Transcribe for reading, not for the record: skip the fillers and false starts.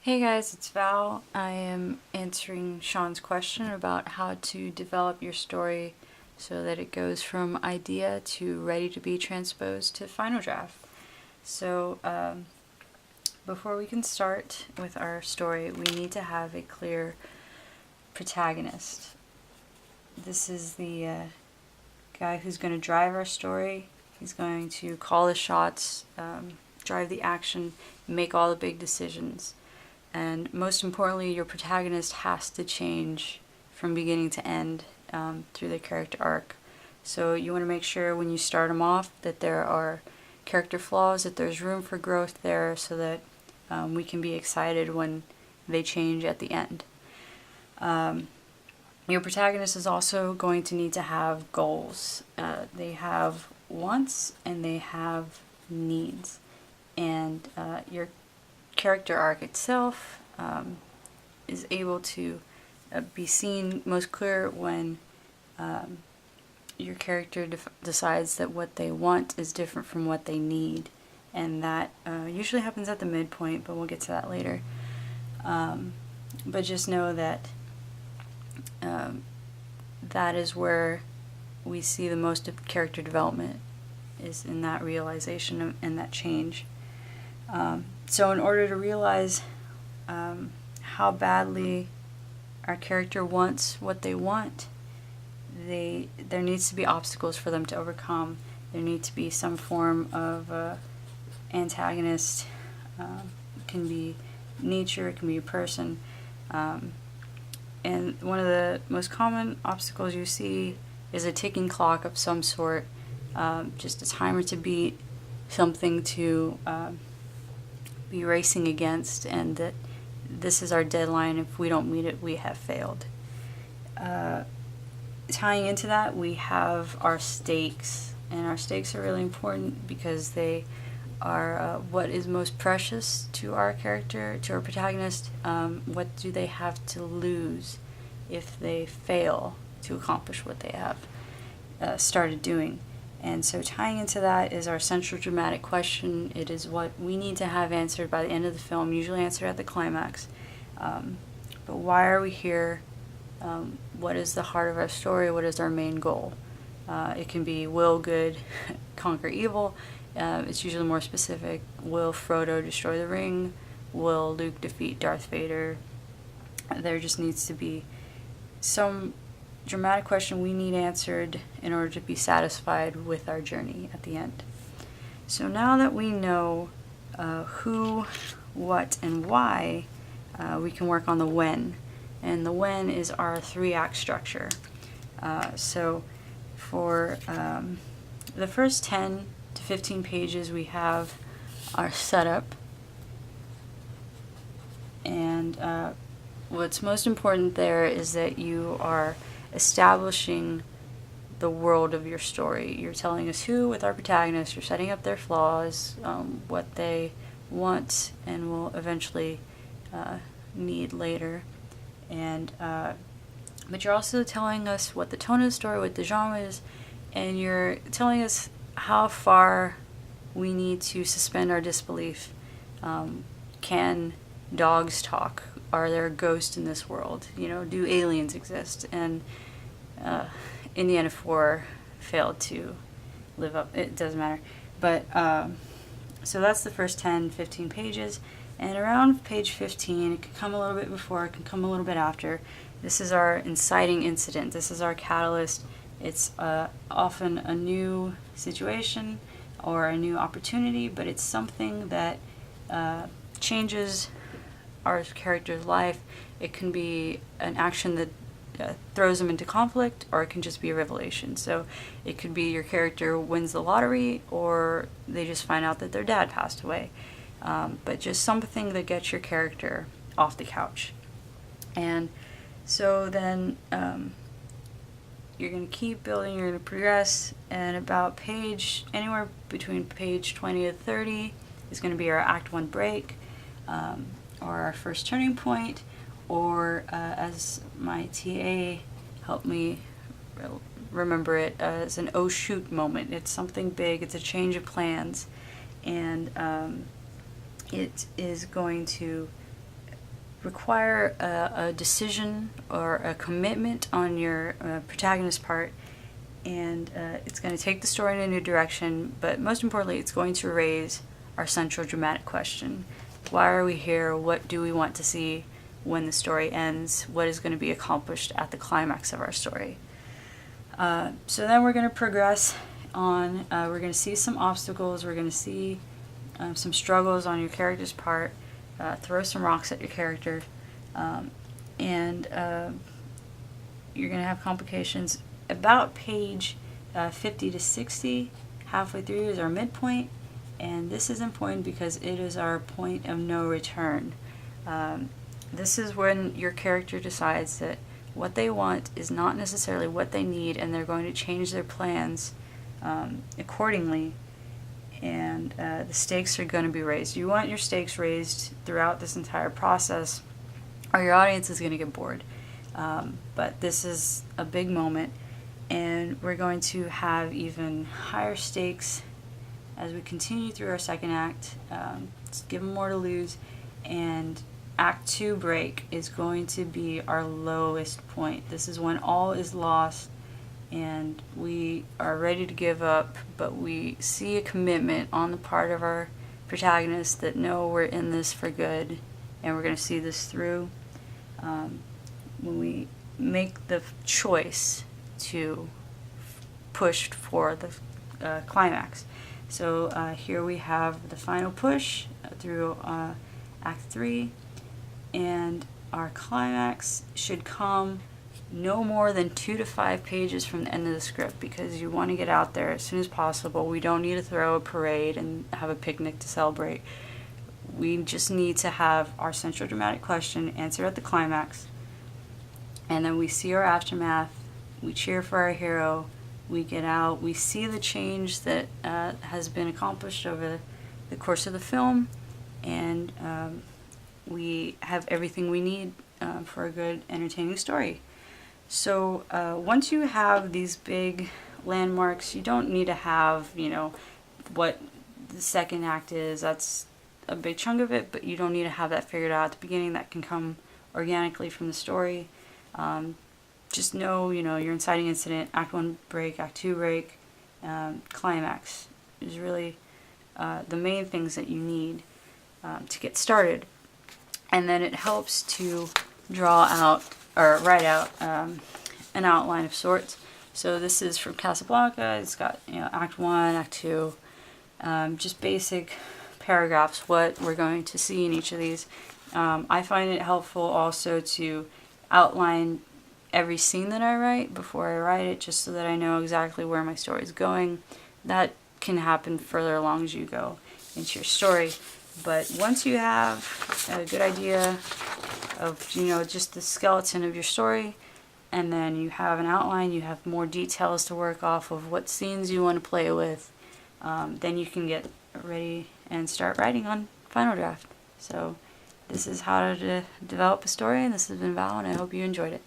Hey guys, it's Val. I am answering Sean's question about how to develop your story so that it goes from idea to ready to be transposed to final draft. So, before we can start with our story, we need to have a clear protagonist. This is the guy who's going to drive our story. He's going to call the shots, drive the action, make all the big decisions. And most importantly, your protagonist has to change from beginning to end through the character arc. So you want to make sure when you start them off that there are character flaws, that there's room for growth there, so that we can be excited when they change at the end. Your protagonist is also going to need to have goals. They have wants and they have needs. And your character arc itself is able to be seen most clear when your character decides that what they want is different from what they need, and that usually happens at the midpoint, but we'll get to that later. But just know that that is where we see the most of character development, is in that realization and that change. So in order to realize how badly our character wants what they want, there needs to be obstacles for them to overcome. There needs to be some form of antagonist. It can be nature, it can be a person. And one of the most common obstacles you see is a ticking clock of some sort, just a timer to beat, something to be racing against, and that this is our deadline. If we don't meet it, we have failed. Tying into that, we have our stakes, and our stakes are really important because they are what is most precious to our character, to our protagonist. What do they have to lose if they fail to accomplish what they have started doing? And so tying into that is our central dramatic question. It is what we need to have answered by the end of the film, usually answered at the climax. But why are we here? What is the heart of our story? What is our main goal? It can be, will good conquer evil? It's usually more specific. Will Frodo destroy the ring? Will Luke defeat Darth Vader? There just needs to be some dramatic question we need answered in order to be satisfied with our journey at the end. So now that we know who, what, and why, we can work on the when. And the when is our 3-act structure. So for the first 10 to 15 pages, we have our setup. And what's most important there is that you are establishing the world of your story. You're telling us who with our protagonist, you're setting up their flaws, what they want and will eventually need later. And but you're also telling us what the tone of the story, what the genre is, and you're telling us how far we need to suspend our disbelief. Can dogs talk? Are there ghosts in this world? Do aliens exist? And Indiana 4 failed to live up. It doesn't matter. But so that's the first 10, 15 pages. And around page 15, it can come a little bit before, it can come a little bit after. This is our inciting incident. This is our catalyst. It's often a new situation or a new opportunity, but it's something that changes our character's life. It can be an action that throws them into conflict, or it can just be a revelation. So it could be your character wins the lottery, or they just find out that their dad passed away. But just something that gets your character off the couch. And so then you're going to keep building, you're going to progress, and about anywhere between page 20 to 30 is going to be our Act 1 break, or our first turning point, or as my TA helped me remember it, as an oh shoot moment. It's something big, it's a change of plans, and it is going to require a decision or a commitment on your protagonist's part, and it's going to take the story in a new direction, but most importantly, it's going to raise our central dramatic question. Why are we here? What do we want to see when the story ends? What is going to be accomplished at the climax of our story? So then we're going to progress on. We're going to see some obstacles. We're going to see some struggles on your character's part. Throw some rocks at your character. And you're going to have complications. About page 50 to 60, halfway through, is our midpoint. And this is important because it is our point of no return. This is when your character decides that what they want is not necessarily what they need, and they're going to change their plans accordingly, and the stakes are going to be raised. You want your stakes raised throughout this entire process, or your audience is going to get bored. But this is a big moment, and we're going to have even higher stakes as we continue through our second act. Let's give them more to lose, and Act 2 break is going to be our lowest point. This is when all is lost and we are ready to give up, but we see a commitment on the part of our protagonist that no, we're in this for good and we're going to see this through. When we make the choice to push for the climax. So here we have the final push through Act 3. And our climax should come no more than 2 to 5 pages from the end of the script, because you want to get out there as soon as possible. We don't need to throw a parade and have a picnic to celebrate. We just need to have our central dramatic question answered at the climax, and then we see our aftermath. We cheer for our hero. We get out. We see the change that has been accomplished over the course of the film, and we have everything we need for a good, entertaining story. So once you have these big landmarks, you don't need to have, what the second act is. That's a big chunk of it, but you don't need to have that figured out at the beginning. That can come organically from the story. Just know, your inciting incident, Act 1 break, Act 2 break, climax is really the main things that you need to get started. And then it helps to draw out or write out an outline of sorts. So this is from Casablanca. It's got Act 1, Act 2, just basic paragraphs, what we're going to see in each of these. I find it helpful also to outline every scene that I write before I write it, just so that I know exactly where my story is going. That can happen further along as you go into your story. But once you have a good idea of, just the skeleton of your story, and then you have an outline, you have more details to work off of what scenes you want to play with, then you can get ready and start writing on Final Draft. So this is how to develop a story, and this has been Val, and I hope you enjoyed it.